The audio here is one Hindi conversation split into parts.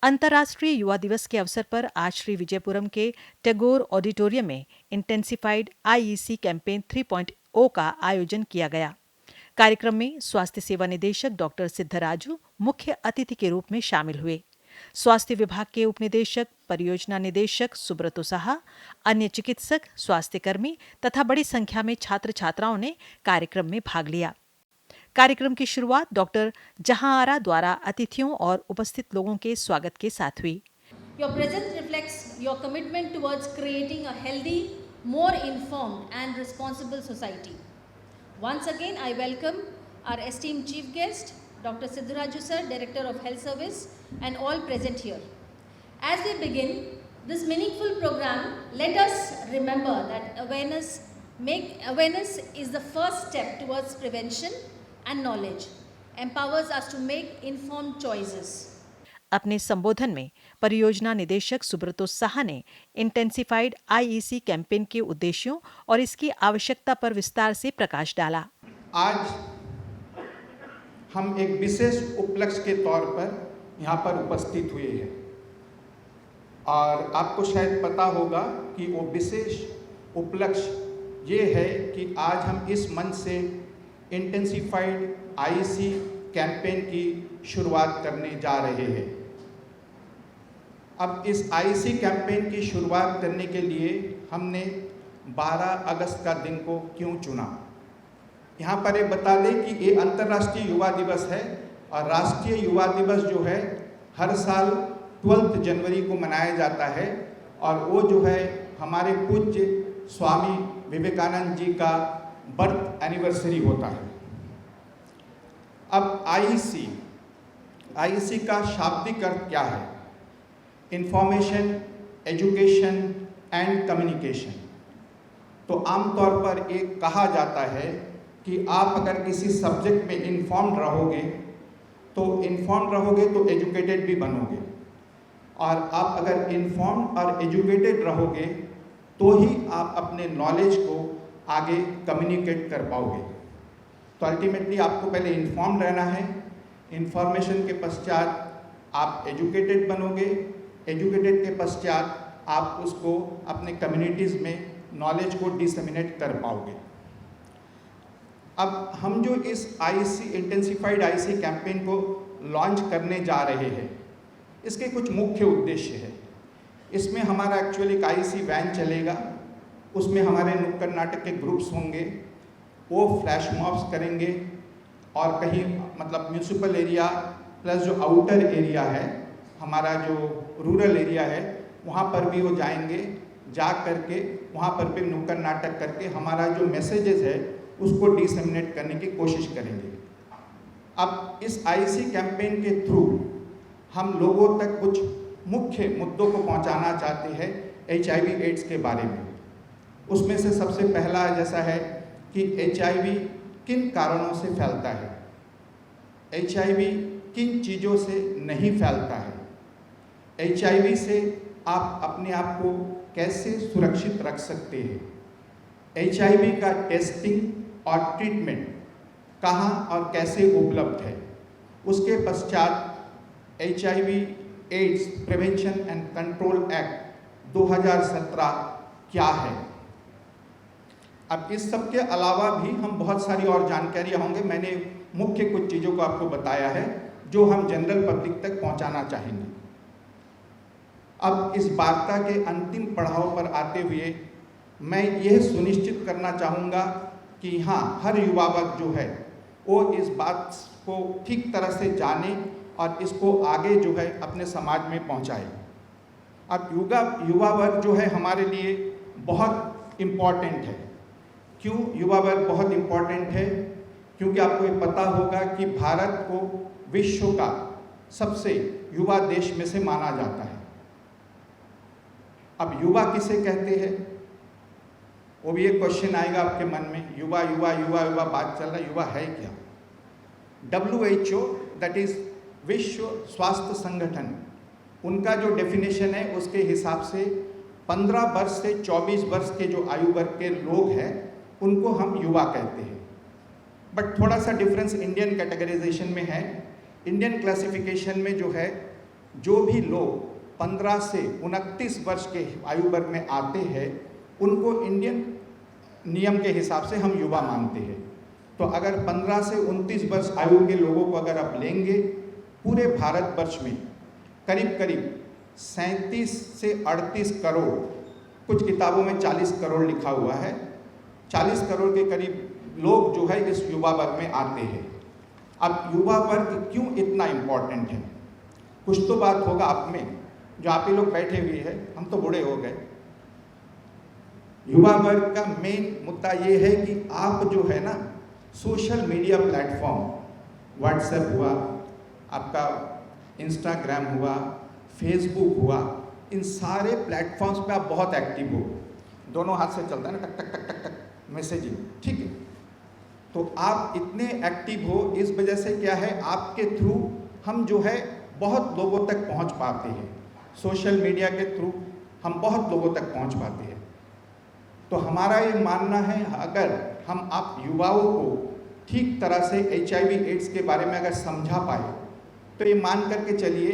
अंतर्राष्ट्रीय युवा दिवस के अवसर पर आज श्री विजयपुरम के टैगोर ऑडिटोरियम में इंटेंसिफाइड आईईसी कैंपेन 3.0 का आयोजन किया गया। कार्यक्रम में स्वास्थ्य सेवा निदेशक डॉक्टर सिद्धराजू मुख्य अतिथि के रूप में शामिल हुए। स्वास्थ्य विभाग के उप निदेशक, परियोजना निदेशक सुब्रतो साहा, अन्य चिकित्सक, स्वास्थ्यकर्मी तथा बड़ी संख्या में छात्र छात्राओं ने कार्यक्रम में भाग लिया। कार्यक्रम की शुरुआत डॉक्टर जहां आरा द्वारा अतिथियों और उपस्थित लोगों के स्वागत के साथ हुई। Your presence reflects your commitment towards creating a healthy, more informed and responsible society. Once again, I welcome our esteemed chief guest, Dr. Siddharaju sir, Director of Health Service, and all present here. As we begin this meaningful program, let us remember that awareness is the first step towards prevention and knowledge, empowers us to make informed choices. अपने संबोधन में परियोजना निदेशक सुब्रतो साहा ने इंटेंसिफाइड आईईसी कैंपेन के उद्देश्यों और इसकी आवश्यकता पर विस्तार से प्रकाश डाला। आज हम एक विशेष उपलक्ष्य के तौर पर यहाँ पर उपस्थित हुए हैं और आपको शायद पता होगा कि वो विशेष उपलक्ष्य ये है कि आज हम इस मंच से इंटेंसिफाइड आईईसी कैंपेन की शुरुआत करने जा रहे हैं। अब इस आईईसी कैंपेन की शुरुआत करने के लिए हमने 12 अगस्त का दिन को क्यों चुना। यहाँ पर ये बता दें कि ये अंतर्राष्ट्रीय युवा दिवस है और राष्ट्रीय युवा दिवस जो है हर साल 12 जनवरी को मनाया जाता है और वो जो है हमारे पूज्य स्वामी विवेकानंद जी का बर्थ एनिवर्सरी होता है। अब आईईसी का शाब्दिक अर्थ क्या है? Information, education and communication. तो आमतौर पर एक कहा जाता है कि आप अगर किसी सब्जेक्ट में इन्फॉर्म्ड रहोगे तो एजुकेटेड भी बनोगे और आप अगर इन्फॉर्म्ड और एजुकेटेड रहोगे तो ही आप अपने नॉलेज को आगे कम्युनिकेट कर पाओगे। तो अल्टीमेटली आपको पहले इन्फॉर्म्ड रहना है, इन्फॉर्मेशन के पश्चात आप एजुकेटेड बनोगे, एजुकेटेड के पश्चात आप उसको अपने कम्युनिटीज़ में नॉलेज को डिसेमिनेट कर पाओगे। अब हम जो इस आईईसी इंटेंसिफाइड आईईसी कैंपेन को लॉन्च करने जा रहे हैं, इसके कुछ मुख्य उद्देश्य है। इसमें हमारा एक्चुअली एक आईईसी वैन चलेगा, उसमें हमारे नुक्कड़ नाटक के ग्रुप्स होंगे, वो फ्लैश मॉब्स करेंगे और कहीं मतलब म्यूनिसिपल एरिया प्लस जो आउटर एरिया है, हमारा जो रूरल एरिया है, वहाँ पर भी वो जाएंगे, जा करके वहाँ पर भी नुक्कड़ नाटक करके हमारा जो मैसेजेस है उसको डिसेमिनेट करने की कोशिश करेंगे। अब इस आईईसी कैंपेन के थ्रू हम लोगों तक कुछ मुख्य मुद्दों को पहुंचाना चाहते हैं एचआईवी एड्स के बारे में। उसमें से सबसे पहला जैसा है कि एचआईवी किन कारणों से फैलता है, एचआईवी किन चीज़ों से नहीं फैलता है, एचआईवी से आप अपने आप को कैसे सुरक्षित रख सकते हैं, एचआईवी का टेस्टिंग और ट्रीटमेंट कहाँ और कैसे उपलब्ध है, उसके पश्चात HIV AIDS prevention and control act 2017 क्या है। अब इस सब के अलावा भी हम बहुत सारी और जानकारियाँ होंगे। मैंने मुख्य कुछ चीज़ों को आपको बताया है जो हम जनरल पब्लिक तक पहुँचाना चाहेंगे। अब इस वार्ता के अंतिम पड़ाव पर आते हुए मैं यह सुनिश्चित करना चाहूँगा कि हाँ, हर युवा वर्ग जो है वो इस बात को ठीक तरह से जाने और इसको आगे जो है अपने समाज में पहुँचाए। अब युवा वर्ग जो है हमारे लिए बहुत इम्पॉर्टेंट है। क्यों युवा वर्ग बहुत इम्पॉर्टेंट है? क्योंकि आपको ये पता होगा कि भारत को विश्व का सबसे युवा देश में से माना जाता है। अब युवा किसे कहते हैं, वो भी एक क्वेश्चन आएगा आपके मन में। युवा युवा युवा युवा बात चल रहा, युवा है क्या? WHO दैट इज़ विश्व स्वास्थ्य संगठन, उनका जो डेफिनेशन है उसके हिसाब से 15 वर्ष से 24 वर्ष के जो आयु वर्ग के लोग हैं उनको हम युवा कहते हैं। बट थोड़ा सा डिफरेंस इंडियन कैटेगराइजेशन में है। इंडियन क्लासिफिकेशन में जो है जो भी लोग 15 से 29 वर्ष के आयु वर्ग में आते हैं उनको इंडियन नियम के हिसाब से हम युवा मानते हैं। तो अगर 15 से 29 वर्ष आयु के लोगों को अगर आप लेंगे, पूरे भारतवर्ष में करीब करीब 37 से 38 करोड़, कुछ किताबों में 40 करोड़ लिखा हुआ है, 40 करोड़ के करीब लोग जो है इस युवा वर्ग में आते हैं। अब युवा वर्ग क्यों इतना इम्पोर्टेंट है? कुछ तो बात होगा आप में, जो आप ही लोग बैठे हुए हैं, हम तो बूढ़े हो गए। युवा वर्ग का मेन मुद्दा ये है कि आप जो है ना, सोशल मीडिया प्लेटफॉर्म, व्हाट्सएप हुआ, आपका इंस्टाग्राम हुआ, फेसबुक हुआ, इन सारे प्लेटफॉर्म्स पे आप बहुत एक्टिव हो। दोनों हाथ से चलता है ना, टक टक टक टक टक मैसेजिंग, ठीक है। तो आप इतने एक्टिव हो, इस वजह से क्या है, आपके थ्रू हम जो है बहुत लोगों तक पहुंच पाते हैं। सोशल मीडिया के थ्रू हम बहुत लोगों तक पहुंच पाते हैं। तो हमारा ये मानना है, अगर हम आप युवाओं को ठीक तरह से HIV एड्स के बारे में अगर समझा पाए, तो ये मान करके चलिए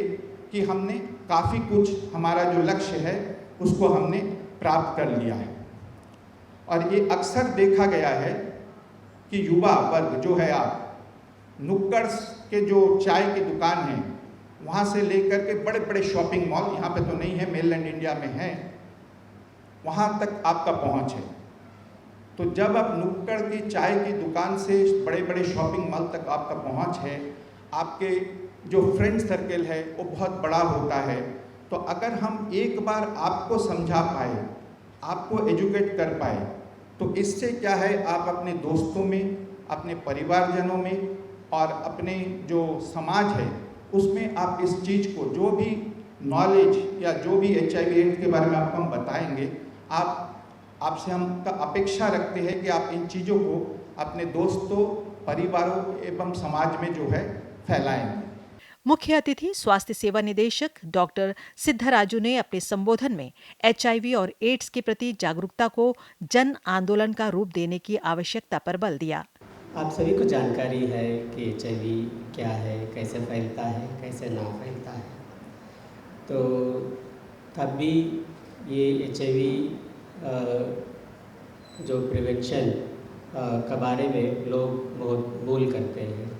कि हमने काफ़ी कुछ, हमारा जो लक्ष्य है उसको हमने प्राप्त कर लिया है। और ये अक्सर देखा गया है कि युवा वर्ग जो है, आप नुक्कड़ के जो चाय की दुकान है वहाँ से लेकर के बड़े बड़े शॉपिंग मॉल, यहाँ पे तो नहीं है, मेनलैंड इंडिया में है, वहाँ तक आपका पहुँच है। तो जब आप नुक्कड़ की चाय की दुकान से बड़े बड़े शॉपिंग मॉल तक आपका पहुँच है, आपके जो फ्रेंड सर्कल है वो बहुत बड़ा होता है। तो अगर हम एक बार आपको समझा पाए, आपको एजुकेट कर पाए, तो इससे क्या है, आप अपने दोस्तों में, अपने परिवारजनों में और अपने जो समाज है उसमें आप इस चीज़ को, जो भी नॉलेज या जो भी HIV एड्स के बारे में आपको हम बताएंगे, आपसे हम अपेक्षा रखते हैं कि आप इन चीज़ों को अपने दोस्तों, परिवारों एवं समाज में जो है फैलाएंगे। मुख्य अतिथि स्वास्थ्य सेवा निदेशक डॉक्टर सिद्धराजू ने अपने संबोधन में HIV और एड्स के प्रति जागरूकता को जन आंदोलन का रूप देने की आवश्यकता पर बल दिया। आप सभी को जानकारी है कि HIV क्या है, कैसे फैलता है, कैसे ना फैलता है। तो तब भी ये HIV जो प्रिवेंशन के बारे में लोग बहुत भूल करते हैं।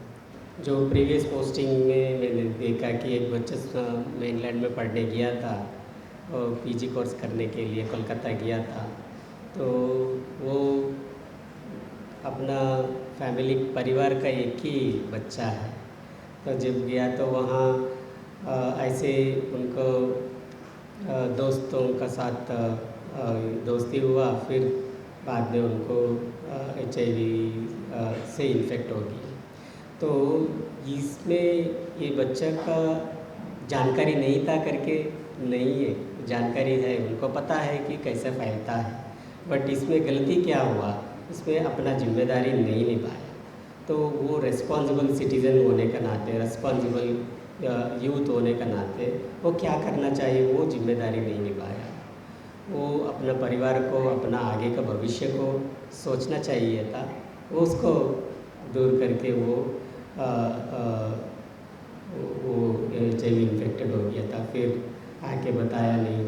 जो प्रीवियस पोस्टिंग में मैंने देखा कि एक बच्चा मेनलैंड में पढ़ने गया था और PG कोर्स करने के लिए कोलकाता गया था। तो वो अपना फैमिली परिवार का एक ही बच्चा है। तो जब गया तो वहाँ ऐसे उनको दोस्तों का साथ दोस्ती हुआ, फिर बाद में उनको HIV से इन्फेक्ट हो गई। तो इसमें ये बच्चा का जानकारी नहीं था करके नहीं है, जानकारी है, उनको पता है कि कैसे फैलता है। बट इसमें गलती क्या हुआ, इसमें अपना जिम्मेदारी नहीं निभाया। तो वो रिस्पॉन्सिबल सिटीज़न होने के नाते, रिस्पॉन्सिबल यूथ होने के नाते वो क्या करना चाहिए, वो जिम्मेदारी नहीं निभाया। वो अपना परिवार को, अपना आगे का भविष्य को सोचना चाहिए था, उसको दूर करके वो HIV इन्फेक्टेड हो गया था। फिर आके बताया नहीं,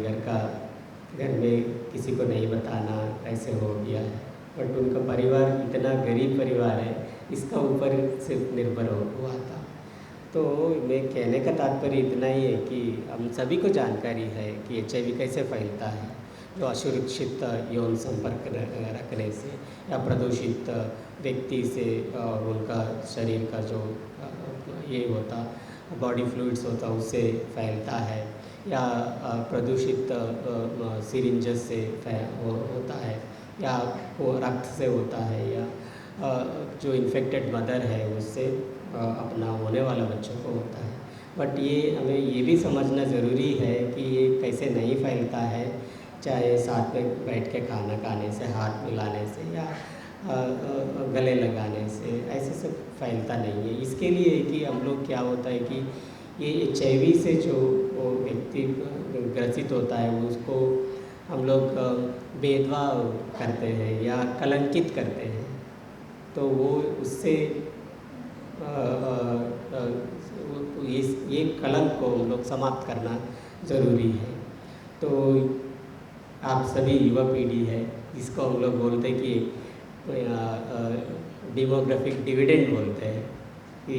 घर में किसी को नहीं बताना, ऐसे हो गया है। बट उनका परिवार इतना गरीब परिवार है, इसका ऊपर सिर्फ निर्भर हुआ था। तो मैं कहने का तात्पर्य इतना ही है कि हम सभी को जानकारी है कि HIV कैसे फैलता है। जो असुरक्षित यौन संपर्क रखने से या प्रदूषित व्यक्ति से और उनका शरीर का जो ये होता बॉडी फ्लूइड्स होता उससे फैलता है, या प्रदूषित सिरिंजेस से होता है, या वो रक्त से होता है, या जो इन्फेक्टेड मदर है उससे अपना होने वाला बच्चों को होता है। बट ये हमें ये भी समझना ज़रूरी है कि ये कैसे नहीं फैलता है, चाहे साथ में बैठ के खाना खाने से, हाथ मिलाने से या गले लगाने से, ऐसे सब फैलता नहीं है। इसके लिए कि हम लोग क्या होता है कि ये HIV से जो व्यक्ति ग्रसित होता है उसको हम लोग भेदभाव करते हैं या कलंकित करते हैं। तो वो उससे तो ये कलंक को हम लोग समाप्त करना ज़रूरी है। तो आप सभी युवा पीढ़ी है, जिसको हम लोग बोलते हैं कि डेमोग्राफिक डिविडेंड बोलते हैं, कि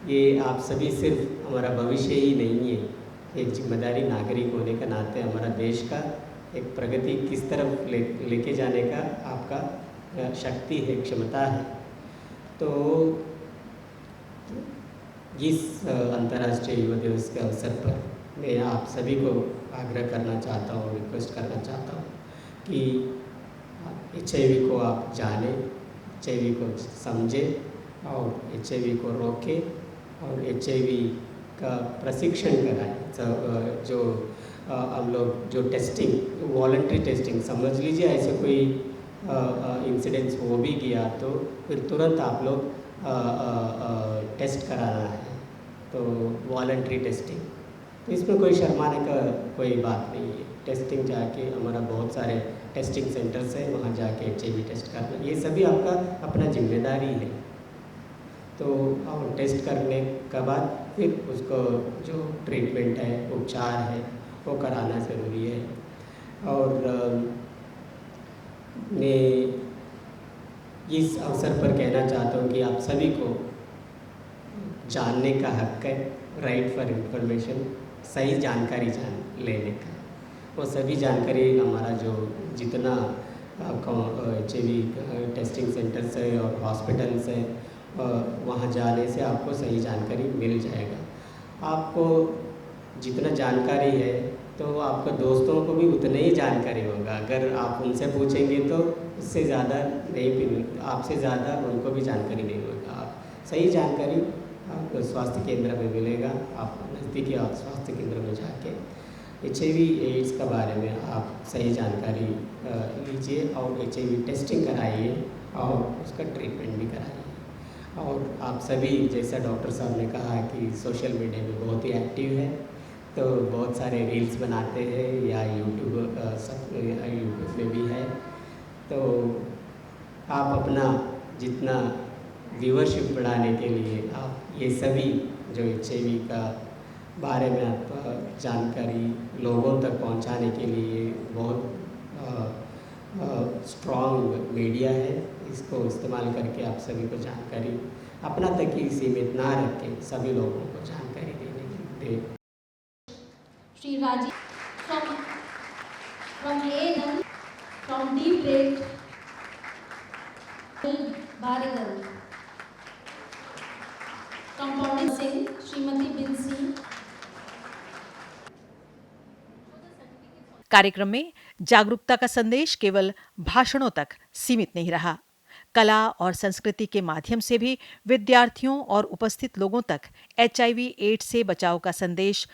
ये आप सभी सिर्फ हमारा भविष्य ही नहीं है, एक जिम्मेदारी नागरिक होने के नाते हमारा देश का एक प्रगति किस तरफ लेके जाने का आपका शक्ति है, क्षमता है। तो इस अंतर्राष्ट्रीय युवा दिवस के अवसर पर मैं आप सभी को आग्रह करना चाहता हूँ, रिक्वेस्ट करना चाहता हूँ कि HIV को आप जानें, HIV को समझें और HIV को रोकें और HIV का प्रशिक्षण कराएं। जो हम लोग जो टेस्टिंग, वॉलंटरी टेस्टिंग समझ लीजिए, ऐसे कोई इंसिडेंट्स हो भी गया तो फिर तुरंत आप लोग टेस्ट कराना है, तो वॉलंटरी टेस्टिंग, तो इसमें कोई शर्माने का कोई बात नहीं है। टेस्टिंग जाके हमारा बहुत सारे टेस्टिंग सेंटर्स हैं, वहाँ जाके HIV टेस्ट करना, ये सभी आपका अपना जिम्मेदारी है। तो और टेस्ट करने के बाद फिर उसको जो ट्रीटमेंट है, उपचार है, वो कराना ज़रूरी है। और मैं इस अवसर पर कहना चाहता हूँ कि आप सभी को जानने का हक है, राइट फॉर इंफॉर्मेशन, सही जानकारी लेने का। वो सभी जानकारी हमारा जो जितना HIV टेस्टिंग सेंटर्स है और हॉस्पिटल्स है, वहाँ जाने से आपको सही जानकारी मिल जाएगा। आपको जितना जानकारी है तो आपके दोस्तों को भी उतना ही जानकारी होगा। अगर आप उनसे पूछेंगे तो उससे ज़्यादा नहीं, आपसे ज़्यादा उनको भी जानकारी नहीं होगा। आप सही जानकारी आपको स्वास्थ्य केंद्र में मिलेगा। आप नज़दीकी स्वास्थ्य केंद्र में जाके HIV एड्स के बारे में आप सही जानकारी लीजिए और HIV टेस्टिंग कराइए और उसका ट्रीटमेंट भी कराइए। और आप सभी, जैसा डॉक्टर साहब ने कहा कि सोशल मीडिया में बहुत ही एक्टिव है, तो बहुत सारे रील्स बनाते हैं या यूट्यूब में भी है, तो आप अपना जितना व्यूअरशिप बढ़ाने के लिए आप ये सभी जो HIV का बारे में आप जानकारी लोगों तक पहुंचाने के लिए बहुत स्ट्रॉन्ग मीडिया है, इसको इस्तेमाल करके आप सभी को जानकारी अपना तक ही सीमित ना रख के सभी लोगों को जानकारी देने की Sri Rajiv from A&M, from D grade, Barigal, from Pawan Singh, Srimati Binsi. कार्यक्रम में जागरूकता का संदेश केवल भाषणों तक सीमित नहीं रहा। कला और संस्कृति के माध्यम से भी विद्यार्थियों और उपस्थित लोगों तक HIV एड्स से बचाव का संदेश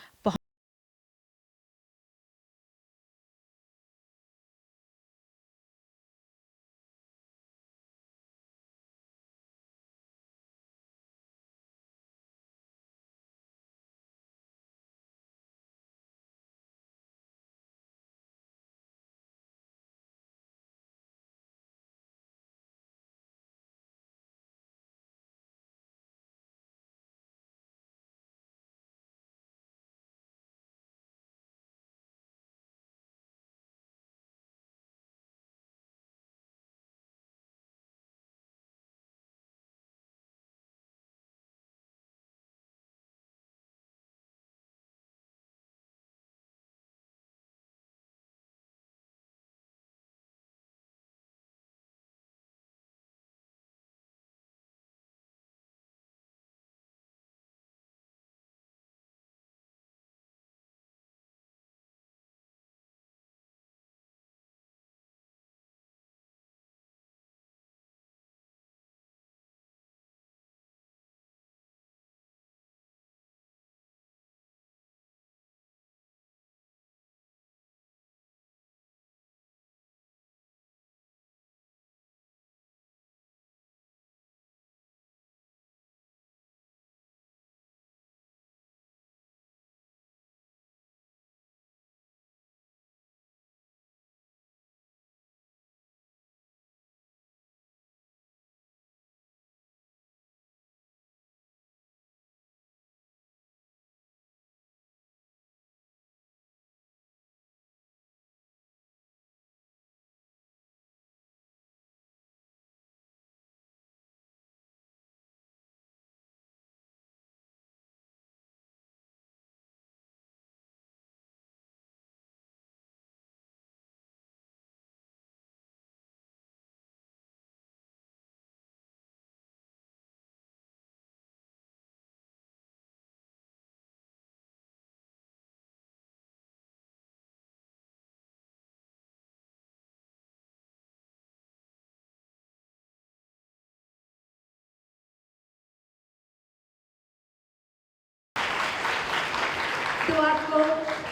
तो आपको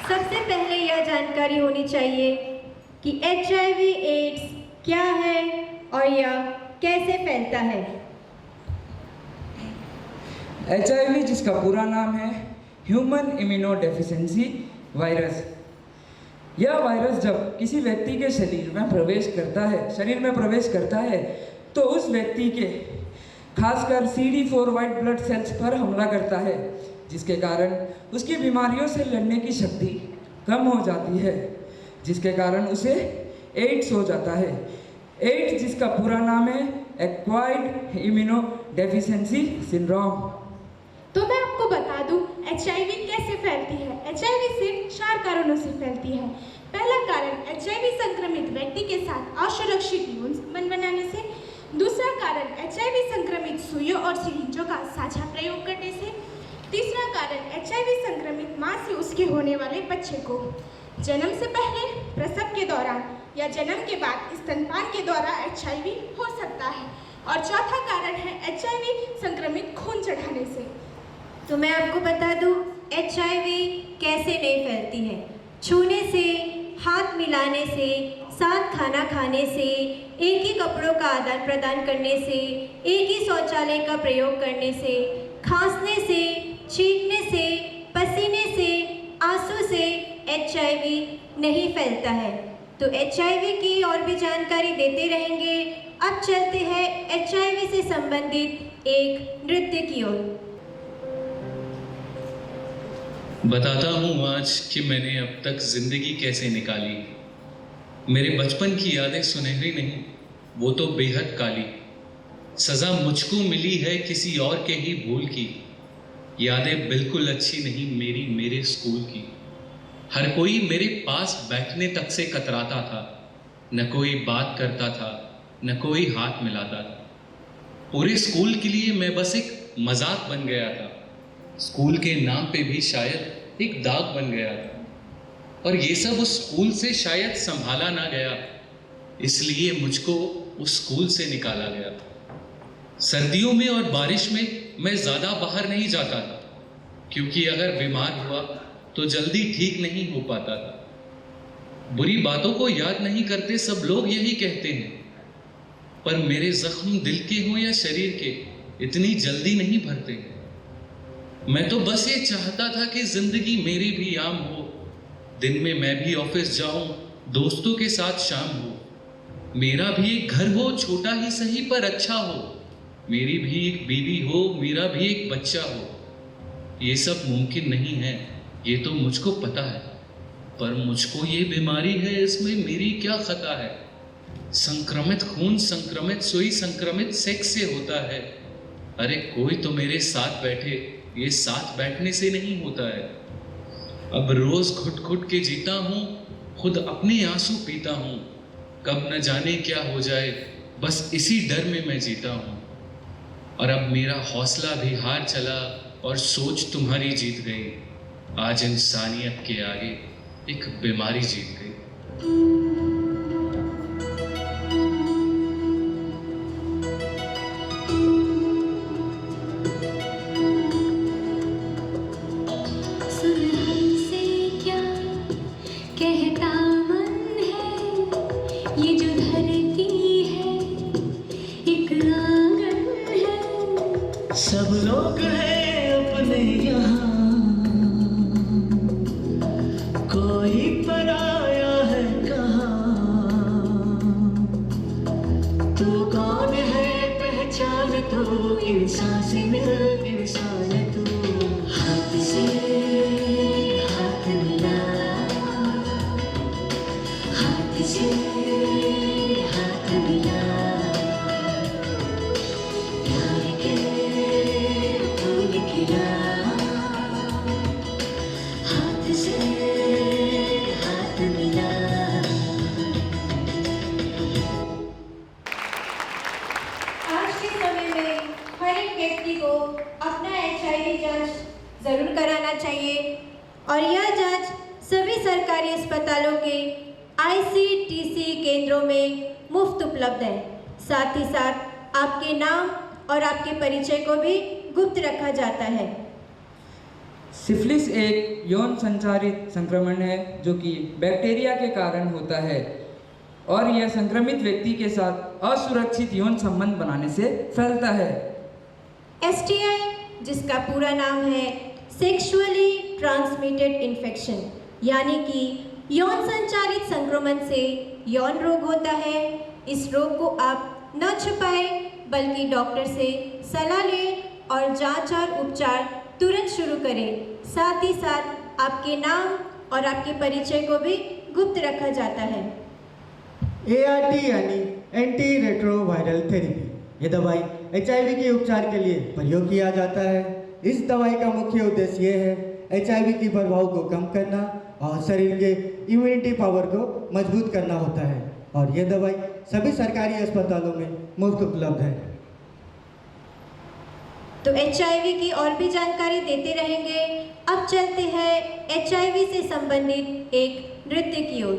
सबसे पहले यह जानकारी होनी चाहिए कि HIV एड्स क्या है और यह कैसे फैलता है। HIV जिसका पूरा नाम है ह्यूमन इम्यूनोडेफिशिएंसी वायरस। यह वायरस जब किसी व्यक्ति के शरीर में प्रवेश करता है तो उस व्यक्ति के खासकर CD4 वाइट ब्लड सेल्स पर हमला करता है, जिसके कारण उसकी बीमारियों से लड़ने की शक्ति कम हो जाती है, जिसके कारण उसे एड्स हो जाता है। एड्स जिसका पूरा नाम है एक्वायर्ड इम्यूनोडेफिशिएंसी सिंड्रोम। तो मैं आपको बता दूं HIV कैसे फैलती है। HIV सिर्फ 4 कारणों से फैलती है। पहला कारण HIV संक्रमित व्यक्ति के साथ असुरक्षित यौन संबंध बनाने से। दूसरा कारण HIV संक्रमित सुइयों और सिरिंजों का साझा प्रयोग करने से। तीसरा कारण HIV संक्रमित मां से उसके होने वाले बच्चे को जन्म से पहले, प्रसव के दौरान या जन्म के बाद स्तनपान के द्वारा HIV हो सकता है। और चौथा कारण है HIV संक्रमित खून चढ़ाने से। तो मैं आपको बता दूं HIV कैसे नहीं फैलती है। छूने से, हाथ मिलाने से, साथ खाना खाने से, एक ही कपड़ों का आदान प्रदान करने से, एक ही शौचालय का प्रयोग करने से, खांसने से, छींकने से, पसीने से, आंसू से HIV नहीं फैलता है। तो HIV की और भी जानकारी देते रहेंगे। अब चलते हैं HIV से संबंधित एक नृत्य की ओर। बताता हूँ आज कि मैंने अब तक जिंदगी कैसे निकाली। मेरे बचपन की यादें सुनहरी नहीं, वो तो बेहद काली। सज़ा मुझको मिली है किसी और के ही भूल की। यादें बिल्कुल अच्छी नहीं मेरे स्कूल की। हर कोई मेरे पास बैठने तक से कतराता था। न कोई बात करता था, न कोई हाथ मिलाता था। पूरे स्कूल के लिए मैं बस एक मजाक बन गया था। स्कूल के नाम पे भी शायद एक दाग बन गया था। और ये सब उस स्कूल से शायद संभाला ना गया, इसलिए मुझको उस स्कूल से निकाला गया। सर्दियों में और बारिश में मैं ज़्यादा बाहर नहीं जाता था, क्योंकि अगर बीमार हुआ तो जल्दी ठीक नहीं हो पाता था। बुरी बातों को याद नहीं करते सब लोग यही कहते हैं, पर मेरे जख्म दिल के हों या शरीर के इतनी जल्दी नहीं भरते। मैं तो बस ये चाहता था कि जिंदगी मेरी भी आम हो। दिन में मैं भी ऑफिस जाऊं, दोस्तों के साथ शाम हो। मेरा भी एक घर हो, छोटा ही सही पर अच्छा हो। मेरी भी एक बीवी हो, मेरा भी एक बच्चा हो। ये सब मुमकिन नहीं है, ये तो मुझको पता है, पर मुझको ये बीमारी है, इसमें मेरी क्या खता है। संक्रमित खून, संक्रमित सुई, संक्रमित सेक्स से होता है। अरे कोई तो मेरे साथ बैठे, ये साथ बैठने से नहीं होता है। अब रोज घुट घुट के जीता हूँ, खुद अपने आंसू पीता हूँ। कब न जाने क्या हो जाए, बस इसी डर में मैं जीता हूँ। और अब मेरा हौसला भी हार चला और सोच तुम्हारी जीत गई। आज इंसानियत के आगे एक बीमारी जीत गई। सब लोग हैं अपने यहाँ, कोई पराया है कहाँ। तू कौन है पहचान, तू इंसान से मिल इंसान तू। हाथ से हाथ मिला, हाथ से हाथ मिला। हाथ से हाथ मिला। आज के समय में हर एक व्यक्ति को अपना HIV जांच जरूर कराना चाहिए और यह जांच सभी सरकारी अस्पतालों के ICTC केंद्रों में मुफ्त उपलब्ध है। साथ ही साथ आपके नाम और आपके परिचय को भी गुप्त रखा जाता है। सिफिलिस एक यौन संचारित संक्रमण है जो कि बैक्टीरिया के कारण होता है और यह संक्रमित व्यक्ति के साथ असुरक्षित यौन संबंध बनाने से फैलता है। STI, जिसका पूरा नाम है सेक्सुअली ट्रांसमिटेड इन्फेक्शन, यानी कि यौन संचारित संक्रमण से यौन रोग होता है। इस रोग को आप न छुपाएं बल्कि डॉक्टर से सलाह लें और जांच और उपचार तुरंत शुरू करें। साथ ही साथ आपके नाम और आपके परिचय को भी गुप्त रखा जाता है। ART यानी एंटी रेट्रोवायरल थेरेपी, ये दवाई HIV के उपचार के लिए प्रयोग किया जाता है। इस दवाई का मुख्य उद्देश्य ये है HIV के प्रभाव को कम करना और शरीर के इम्यूनिटी पावर को मजबूत करना होता है और ये दवाई सभी सरकारी अस्पतालों में मुफ्त उपलब्ध है। तो HIV की और भी जानकारी देते रहेंगे। अब चलते हैं HIV से संबंधित एक नृत्य की ओर।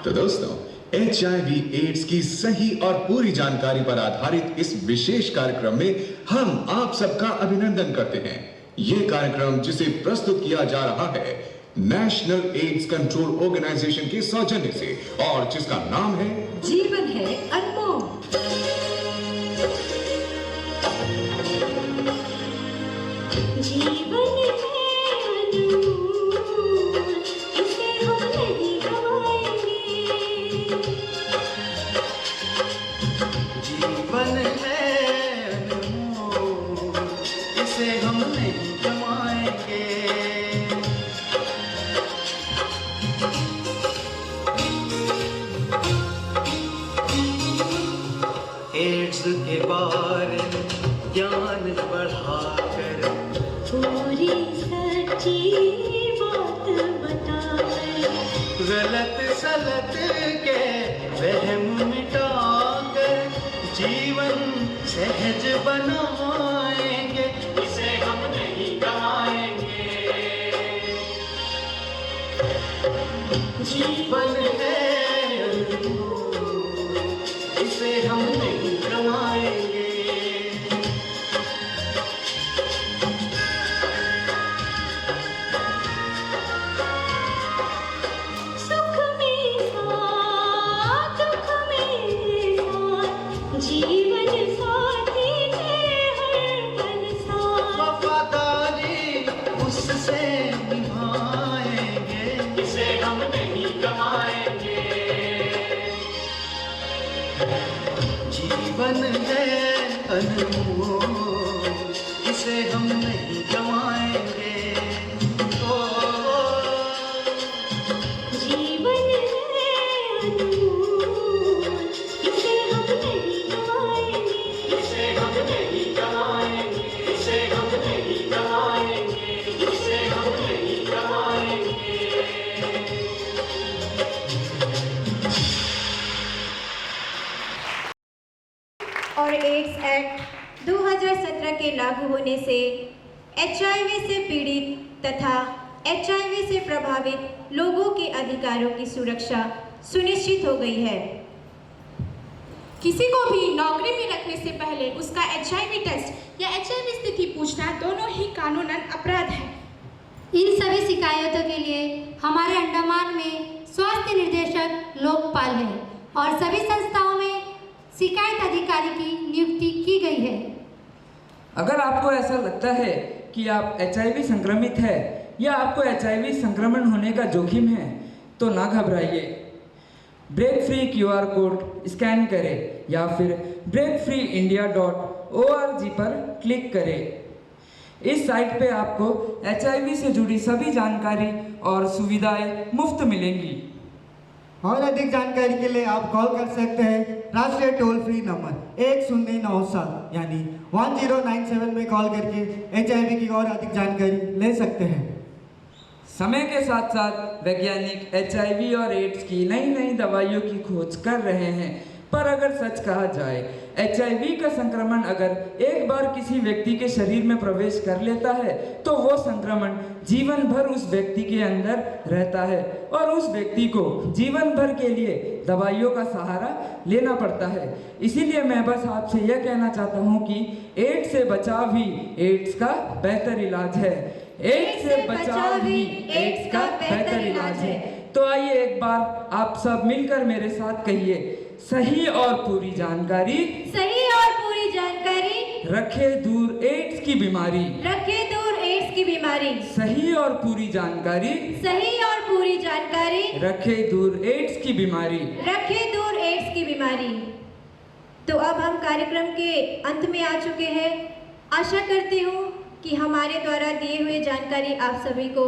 तो दोस्तों, HIV एड्स की सही और पूरी जानकारी पर आधारित इस विशेष कार्यक्रम में हम आप सबका अभिनंदन करते हैं। ये कार्यक्रम जिसे प्रस्तुत किया जा रहा है नेशनल एड्स कंट्रोल ऑर्गेनाइजेशन के सौजन्य से और जिसका नाम है जीवन है अनमोल। जीवन के बारे में ज्ञान बढ़ाकर पूरी सच्ची बात बताकर गलत सलत के वहम मिटाकर जीवन सहज बनाएंगे, इसे हम नहीं गवाएंगे। जीवन है इसे हम नहीं गवाएंगे। सुख में साथ, दुख में साथ, जीवन साथी है हर पल साथ। वफादारी उससे निभाएंगे, इसे हम नहीं गवाएंगे। जीवन है अनमोल, इसे हम नहीं गवाएंगे। ओ, जीवन है अनमोल, इसे हम नहीं गवाएंगे। इसे हम नहीं गवाएंगे, इसे हम नहीं गवाएंगे, इसे हम नहीं गवाएंगे। और एड्स एक्ट 2017 के लागू होने से HIV से पीड़ित तथा HIV से प्रभावित लोगों के अधिकारों की सुरक्षा सुनिश्चित हो गई है। किसी को भी नौकरी में रखने से पहले उसका HIV टेस्ट या HIV स्थिति पूछना दोनों ही कानूनन अपराध है। इन सभी शिकायतों के लिए हमारे अंडमान में स्वास्थ्य निर्देशक लोकपाल है और सभी संस्थाओं में शिकायत अधिकारी की नियुक्ति की गई है। अगर आपको ऐसा लगता है कि आप HIV संक्रमित है या आपको HIV संक्रमण होने का जोखिम है तो ना घबराइए। Break free QR code scan करें या फिर breakfreeindia.org पर क्लिक करें। इस साइट पे आपको HIV से जुड़ी सभी जानकारी और सुविधाएं मुफ्त मिलेंगी। और अधिक जानकारी के लिए आप कॉल कर सकते हैं राष्ट्रीय टोल फ्री नंबर 1097 यानी 1097 में कॉल करके HIV की और अधिक जानकारी ले सकते हैं। समय के साथ साथ वैज्ञानिक HIV और एड्स की नई नई दवाइयों की खोज कर रहे हैं पर अगर सच कहा जाए, HIV का संक्रमण अगर एक बार किसी व्यक्ति के शरीर में प्रवेश कर लेता है तो वो संक्रमण जीवन भर उस व्यक्ति के अंदर रहता है और उस व्यक्ति को जीवन भर के लिए दवाइयों का सहारा लेना पड़ता है। इसीलिए मैं बस आपसे यह कहना चाहता हूँ कि एड्स से बचाव ही एड्स का बेहतर इलाज है। एड्स से बचाव ही एड्स का बेहतर इलाज है। तो आइए एक बार आप सब मिलकर मेरे साथ कहिए, सही और पूरी जानकारी, सही और पूरी जानकारी रखे दूर एड्स की बीमारी, रखे दूर एड्स की बीमारी। सही और पूरी जानकारी, सही और पूरी जानकारी रखे दूर एड्स की बीमारी, रखे दूर एड्स की बीमारी। तो अब हम कार्यक्रम के अंत में आ चुके हैं। आशा करती हूँ कि हमारे द्वारा दिए हुए जानकारी आप सभी को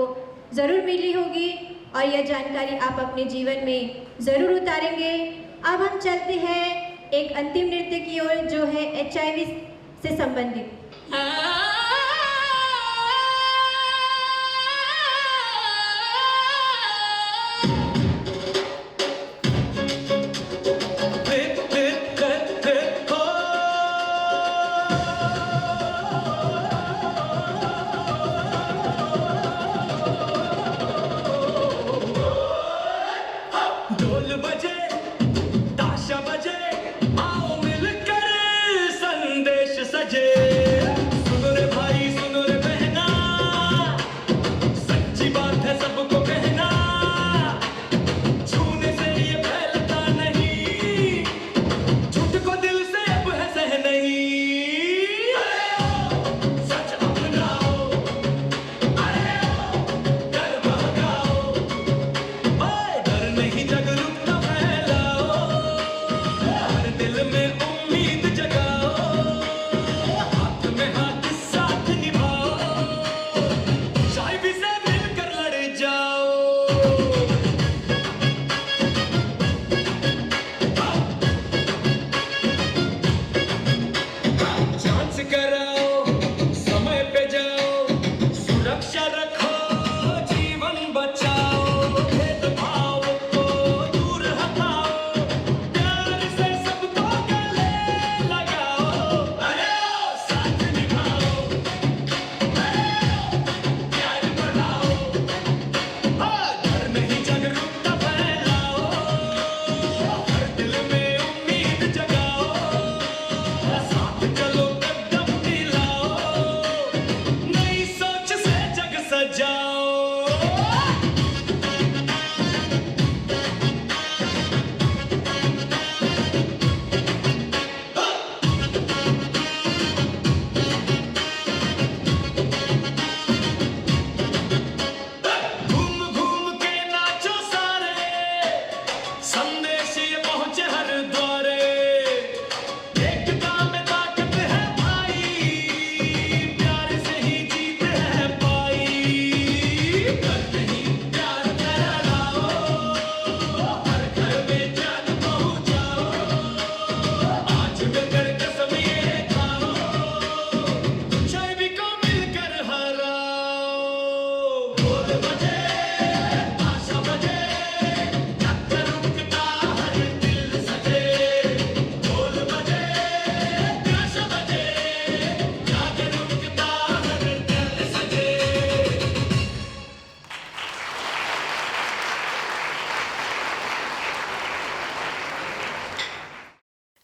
ज़रूर मिली होगी और यह जानकारी आप अपने जीवन में ज़रूर उतारेंगे। अब हम चलते हैं एक अंतिम नृत्य की ओर जो है HIV से संबंधित।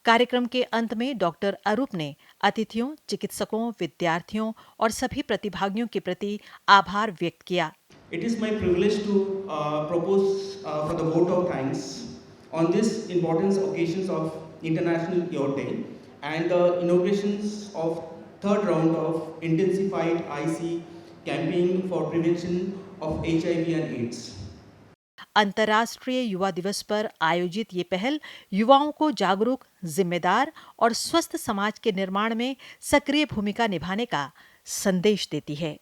कार्यक्रम के अंत में डॉक्टर अरूप ने अतिथियों, चिकित्सकों, विद्यार्थियों और सभी प्रतिभागियों के प्रति आभार व्यक्त किया। It is my privilege to propose for the vote of thanks on this important occasions of International Youth Day and the inaugurations of third round of intensified IC campaign for prevention of HIV and AIDS. अंतर्राष्ट्रीय युवा दिवस पर आयोजित ये पहल युवाओं को जागरूक, जिम्मेदार और स्वस्थ समाज के निर्माण में सक्रिय भूमिका निभाने का संदेश देती है।